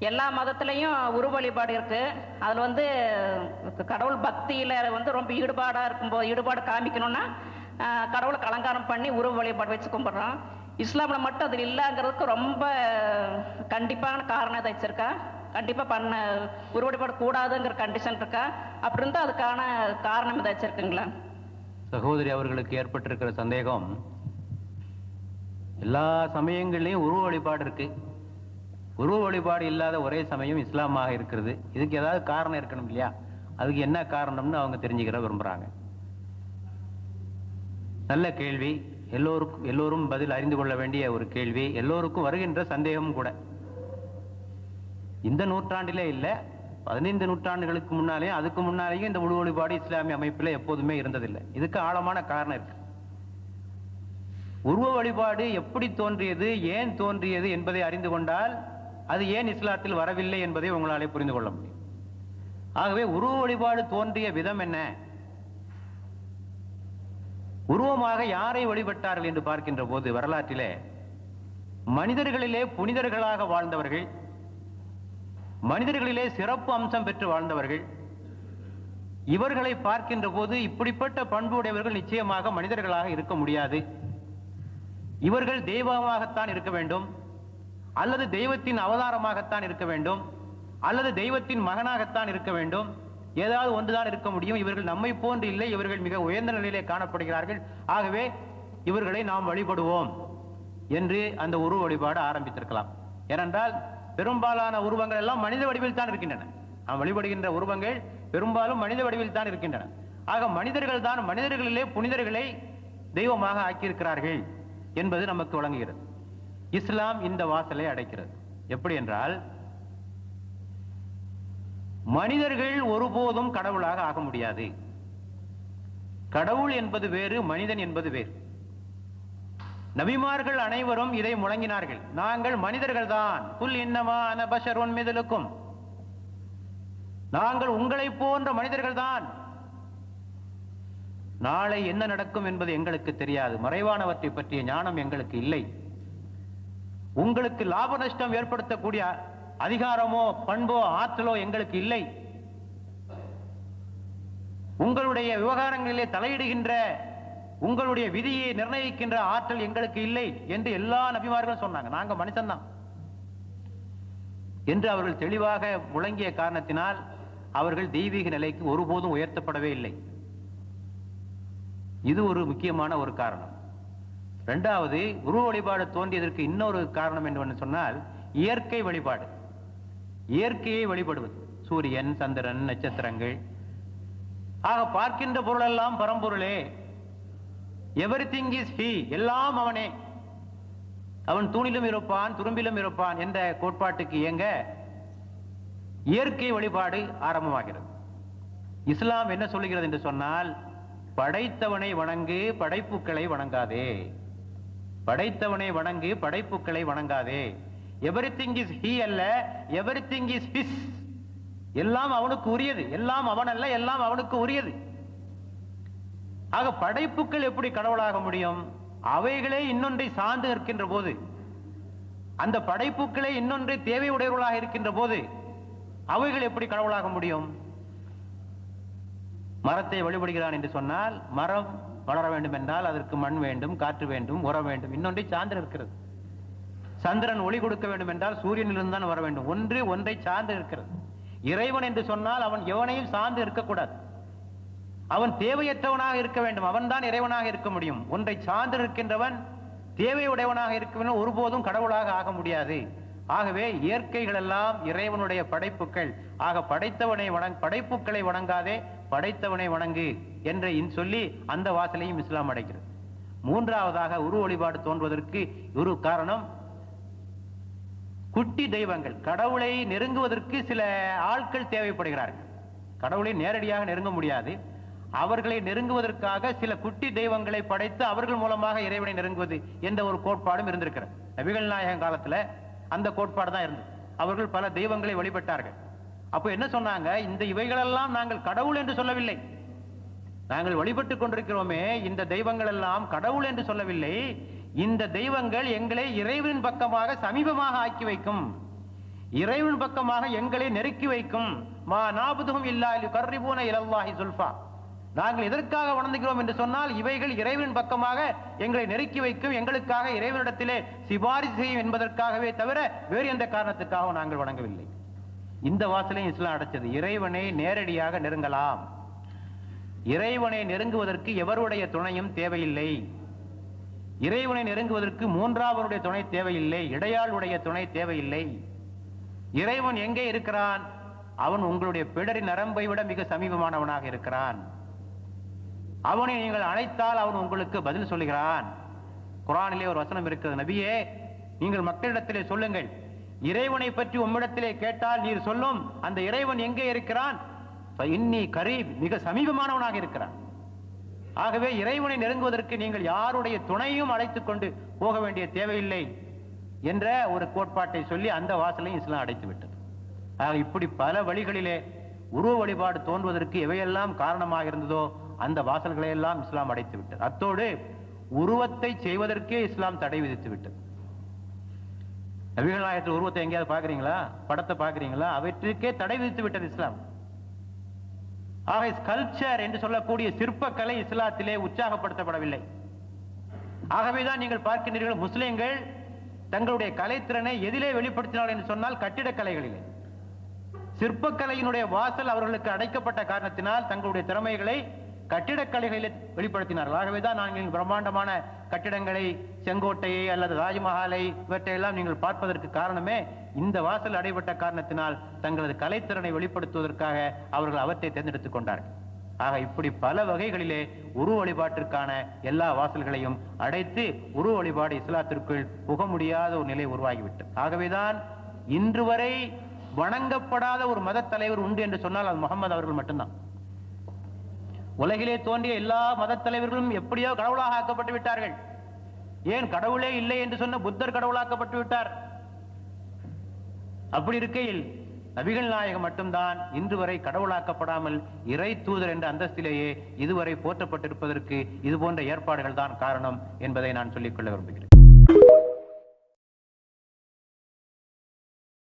எல்லா மதத்துலேயும் உருவ வழிபாடு இருக்கு. அதில் வந்து கடவுள் பக்தியில் வந்து ரொம்ப ஈடுபாடாக இருக்கும்போது, ஈடுபாடு காமிக்கணும்னா கடவுளை அலங்காரம் பண்ணி உருவ வழிபாடு வச்சு கும்பிட்றோம். இஸ்லாமில் மட்டும் அது இல்லைங்கிறதுக்கு ரொம்ப கண்டிப்பான காரணம் இதை வச்சிருக்கா. கண்டிப்பாக உருவ வழிபாடு கூடாதுங்கிற கண்டிஷன் இருக்கா. அப்படி இருந்தால் அதுக்கான காரணம் இதை வச்சிருக்குங்களா? சகோதரி அவர்களுக்கு ஏற்பட்டிருக்கிற சந்தேகம், எல்லா சமயங்கள்லையும் உருவ வழிபாடு இருக்கு, உருவ வழிபாடு இல்லாத ஒரே சமயம் இஸ்லாமாக இருக்கிறது. இதுக்கு ஏதாவது காரணம் இருக்கணும் இல்லையா? அதுக்கு என்ன காரணம்னு அவங்க தெரிஞ்சுக்கிற விரும்புறாங்க. நல்ல கேள்வி. எல்லோரும் பதில் அறிந்து கொள்ள வேண்டிய ஒரு கேள்வி, எல்லோருக்கும் வருகின்ற சந்தேகம் கூட. இந்த நூற்றாண்டிலே இல்லை, 15 நூற்றாண்டுகளுக்கு முன்னாலே, அதுக்கு முன்னாலேயும் இந்த உருவ வழிபாடு இஸ்லாமிய அமைப்பில் எப்போதுமே இருந்ததில்லை. இதுக்கு ஆழமான காரணம் இருக்கு. உருவ வழிபாடு எப்படி தோன்றியது, ஏன் தோன்றியது என்பதை அறிந்து கொண்டால் அது ஏன் இஸ்லாத்தில் வரவில்லை என்பதை உங்களாலே புரிந்து கொள்ள முடியும். ஆகவே உருவ வழிபாடு தோன்றிய விதம் என்ன, உருவமாக யாரை வழிபட்டார்கள் என்று பார்க்கின்ற போது வரலாற்றிலே மனிதர்களிலே புனிதர்களாக வாழ்ந்தவர்கள், மனிதர்களிலே சிறப்பு அம்சம் பெற்று வாழ்ந்தவர்கள், இவர்களை பார்க்கின்ற போது இப்படிப்பட்ட பண்புடையவர்கள் நிச்சயமாக மனிதர்களாக இருக்க முடியாது. இவர்கள் தெய்வமாகத்தான் இருக்க வேண்டும், அல்லது தெய்வத்தின் அவதாரமாகத்தான் இருக்க வேண்டும், அல்லது தெய்வத்தின் மகனாகத்தான் இருக்க வேண்டும். ஏதாவது ஒன்றுதான் இருக்க முடியும். இவர்கள் நம்மை போன்று இல்லை, இவர்கள் மிக உயர்ந்த நிலையிலே காணப்படுகிறார்கள். ஆகவே இவர்களை நாம் வழிபடுவோம் என்று அந்த உருவ வழிபாடு ஆரம்பித்திருக்கலாம். ஏனென்றால் பெரும்பாலான உருவங்கள் எல்லாம் மனித வடிவில் தான் இருக்கின்றன. நாம் வழிபடுகின்ற உருவங்கள் பெரும்பாலும் மனித வடிவில் தான் இருக்கின்றன. ஆக மனிதர்கள் தான், மனிதர்களிலே புனிதர்களை தெய்வமாக ஆக்கியிருக்கிறார்கள் என்பது நமக்கு வழங்குகிறது. இஸ்லாம் இந்த வாசலை அடைக்கிறது. எப்படி என்றால், மனிதர்கள் ஒருபோதும் கடவுளாக ஆக முடியாது. கடவுள் என்பது வேறு, மனிதன் என்பது வேறு. நபிமார்கள் அனைவரும் இதை முழங்கினார்கள். நாங்கள் மனிதர்கள் தான், குல் இன்னமா அன பஷருன் மிதுலுக்கும், நாங்கள் உங்களை போன்ற மனிதர்கள் தான். நாளை என்ன நடக்கும் என்பது எங்களுக்கு தெரியாது, மறைவானவற்றை பற்றிய ஞானம் எங்களுக்கு இல்லை. உங்களுக்கு லாப நஷ்டம் ஏற்படுத்தக்கூடிய அதிகாரமோ பண்போ ஆற்றலோ எங்களுக்கு இல்லை. உங்களுடைய விவகாரங்களிலே தலையிடுகின்ற, உங்களுடைய விதியை நிர்ணயிக்கின்ற ஆற்றல் எங்களுக்கு இல்லை என்று எல்லா நபிமார்களும் சொன்னாங்க. நாங்க மனுஷன்தான் என்று அவர்கள் தெளிவாக முழங்கிய காரணத்தினால் அவர்கள் தெய்வீக நிலைக்கு ஒருபோதும் உயர்த்தப்படவே இல்லை. இது ஒரு முக்கியமான ஒரு காரணம். இரண்டாவது, உருவ வழிபாடு தோன்றியதற்கு இன்னொரு காரணம் என்று சொன்னால் இயற்கை வழிபாடு. இயற்கையை வழிபடுவது, சூரியன், சந்திரன், நட்சத்திரங்கள். ஆக பார்க்கின்ற பொருள் எல்லாம் பரம்பொருளே, எவரிதிங் இஸ் ஹி, எல்லாம் அவனே, அவன் தூணிலும் இருப்பான் துரும்பிலும் இருப்பான் என்ற கோட்பாட்டுக்கு இயங்க இயற்கை வழிபாடு ஆரம்பமாகிறது. இஸ்லாம் என்ன சொல்லுகிறது என்று சொன்னால், படைத்தவனை வணங்கு, படைப்புக்களை வணங்காதே. படைத்தவனை வணங்கு, படைப்புக்களை வணங்காதே. எவரிதிங் இஸ் ஹி அல்ல, எவரிதிங் இஸ் ஹிஸ். எல்லாம் அவனுக்கு உரியது, எல்லாம் அவன் அல்ல, எல்லாம் அவனுக்கு உரியது. ஆக படைப்புக்கள் எப்படி கடவுளாக முடியும்? அவைகளே இன்னொன்றை சார்ந்து இருக்கின்ற போது, அந்த படைப்புக்களே இன்னொன்றை தேவை உடையவர்களாக இருக்கின்ற போது அவைகள் எப்படி கடவுளாக முடியும்? மரத்தை வழிபடுகிறான் என்று சொன்னால், மரம் வளர வேண்டும் என்றால் அதற்கு மண் வேண்டும், காற்று வேண்டும், உரம் வேண்டும், இன்னொன்றை சார்ந்து இருக்கிறது. சந்திரன் ஒளி கொடுக்க வேண்டும் என்றால் சூரியனிலிருந்து தான் வர வேண்டும். ஒன்று ஒன்றை சார்ந்து இருக்கிறது. இறைவன் என்று சொன்னால் அவன் எவனையும் சார்ந்து இருக்கக்கூடாது, அவன் தேவையற்றவனாக இருக்க வேண்டும், அவன் தான் இறைவனாக இருக்க முடியும். ஒன்றை சார்ந்து இருக்கின்றவன் தேவையுடையவனாக இருக்கவன் ஒருபோதும் கடவுளாக ஆக முடியாது. ஆகவே இயற்கைகள் எல்லாம் இறைவனுடைய படைப்புக்கள். ஆக படைத்தவனை படைப்புக்களை வணங்காதே, படைத்தவனை வணங்கு என்று சொல்லி அந்த வாசலையும் இஸ்லாம் அடைக்கிறது. மூன்றாவதாக உருவ வழிபாடு தோன்றுவதற்கு ஒரு காரணம், குட்டி தெய்வங்கள். கடவுளை நெருங்குவதற்கு சில ஆட்கள் தேவைப்படுகிறார்கள். கடவுளை நேரடியாக நெருங்க முடியாது. அவர்களை நெருங்குவதற்காக சில குட்டி தெய்வங்களை படைத்து அவர்கள் மூலமாக இறைவனை நெருங்குவது என்ற ஒரு கோட்பாடும் இருந்திருக்கிறது. நபிகள் நாயகம் காலத்துல அந்த கோட்பாடு தான் இருந்தது. அவர்கள் பல தெய்வங்களை வழிபட்டார்கள். அப்போ என்ன சொன்னாங்க, இந்த இவைகளெல்லாம் நாங்கள் கடவுள் என்று சொல்லவில்லை, நாங்கள் வழிபட்டுக் கொண்டிருக்கிறோமே இந்த தெய்வங்கள் எல்லாம் கடவுள் என்று சொல்லவில்லை, இந்த தெய்வங்கள் எங்களை இறைவனின் பக்கமாக சமீபமாக ஆக்கி வைக்கும். இறைவன் பக்கமாக எங்களை நெருக்கி வைக்கும். மா நாபுதுஹும் இல்லா லியுகர்ரிபூன இலல்லாஹி ஸுல்ஃபா. நாங்கள் எதற்காக வணங்குகிறோம் என்று சொன்னால் இவைகள் இறைவன் பக்கமாக எங்களை நெருக்கி வைக்கும், எங்களுக்காக இறைவனிடத்திலே சிபாரிசு செய்யும் என்பதற்காகவே தவிர வேறு எந்த காரணத்துக்காக நாங்கள் வணங்கவில்லை. இந்த வாசலையும் இஸ்லாம் அடைச்சது. இறைவனை நேரடியாக நெருங்கலாம். இறைவனை நெருங்குவதற்கு எவருடைய துணையும் தேவையில்லை. இறைவனை நெருங்குவதற்கு மூன்றாவருடைய துணை தேவையில்லை, இடையாளுடைய துணை தேவையில்லை. இறைவன் எங்கே இருக்கிறான்? அவன் உங்களுடைய பிடரி நரம்பை விட மிக சமீபமானவனாக இருக்கிறான். அவனை நீங்கள் அழைத்தால் அவன் உங்களுக்கு பதில் சொல்லுகிறான். குர்ஆனிலே ஒரு வசனம் இருக்கிறது, நபியே நீங்கள் மக்களிடத்திலே சொல்லுங்கள், இறைவனை பற்றி உம்மிடத்திலே கேட்டால் நீர் சொல்லும் அந்த இறைவன் எங்கே இருக்கிறான்? இன்னி கரீப், மிக சமீபமானவனாக இருக்கிறான். ஆகவே இறைவனை நெருங்குவதற்கு நீங்கள் யாருடைய துணையும் அழைத்துக் கொண்டு போக வேண்டிய தேவையில்லை என்ற ஒரு கோட்பாட்டை சொல்லி அந்த வாசலையும் இஸ்லாம் அடைத்து விட்டது. ஆக இப்படி பல வழிகளிலே உருவ வழிபாடு தோன்றுவதற்கு எவையெல்லாம் காரணமாக இருந்ததோ அந்த வாசல்களை எல்லாம் இஸ்லாம் அடைத்து விட்டது. அத்தோடு உருவத்தை செய்வதற்கே இஸ்லாம் தடை விதித்து விட்டது. நபிகள் நாயகத்தில் உருவத்தை எங்கேயாவது பாக்குறீங்களா? படத்தை பாக்குறீங்களா? அவற்றுக்கே தடை விதித்து விட்டது இஸ்லாம். ஆக ஸ்கல்ப்சர் என்று சொல்லக்கூடிய சிற்பக்கலை இஸ்லாத்திலே உற்சாகப்படுத்தப்படவில்லை. ஆகவேதான் நீங்கள் பார்க்கின்றீர்கள், முஸ்லிம்கள் தங்களுடைய கலைத்திறனை எதிலே வெளிப்படுத்தினார்கள் என்று சொன்னால் கட்டிடக்கலைகளிலே. சிற்பக்கலையினுடைய வாசல் அவர்களுக்கு அடைக்கப்பட்ட காரணத்தினால் தங்களுடைய திறமைகளை கட்டிடக்கலைகளில் வெளிப்படுத்தினார்கள். ஆகவேதான் நாங்கள் பிரம்மாண்டமான கட்டிடங்களை, செங்கோட்டையை அல்லது ராஜ்மஹாலை இவற்றையெல்லாம் நீங்கள் பார்ப்பதற்கு காரணமே இந்த வாசல் அடைபட்ட காரணத்தினால் தங்களது கலைத்திறனை வெளிப்படுத்துவதற்காக அவர்கள் அவற்றை தேர்ந்தெடுத்துக் கொண்டார்கள். ஆக இப்படி பல வகைகளிலே உருவ வழிபாட்டிற்கான எல்லா வாசல்களையும் அடைத்து உருவ வழிபாடு இஸ்லாத்திற்குள் புக முடியாத ஒரு நிலை உருவாகிவிட்டது. ஆகவேதான் இன்று வரை வணங்கப்படாத ஒரு மத தலைவர் உண்டு என்று சொன்னால் அது முகமது அவர்கள் மட்டும்தான். உலகிலே தோன்றிய எல்லா மத தலைவர்களும் எப்படியோ கடவுளாக ஆக்கப்பட்டு விட்டார்கள். ஏன் கடவுளே இல்லை என்று சொன்ன புத்தர் கடவுளாக்கப்பட்டு விட்டார். அப்படி இருக்கையில் நபிகள் நாயகம் மட்டும்தான் இன்று வரை கடவுளாக்கப்படாமல் இறை தூதர் என்ற அந்தஸ்திலேயே இதுவரை போற்றப்பட்டிருப்பதற்கு இது போன்ற ஏற்பாடுகள் தான் காரணம் என்பதை நான் சொல்லிக்கொள்ள விரும்புகிறேன்.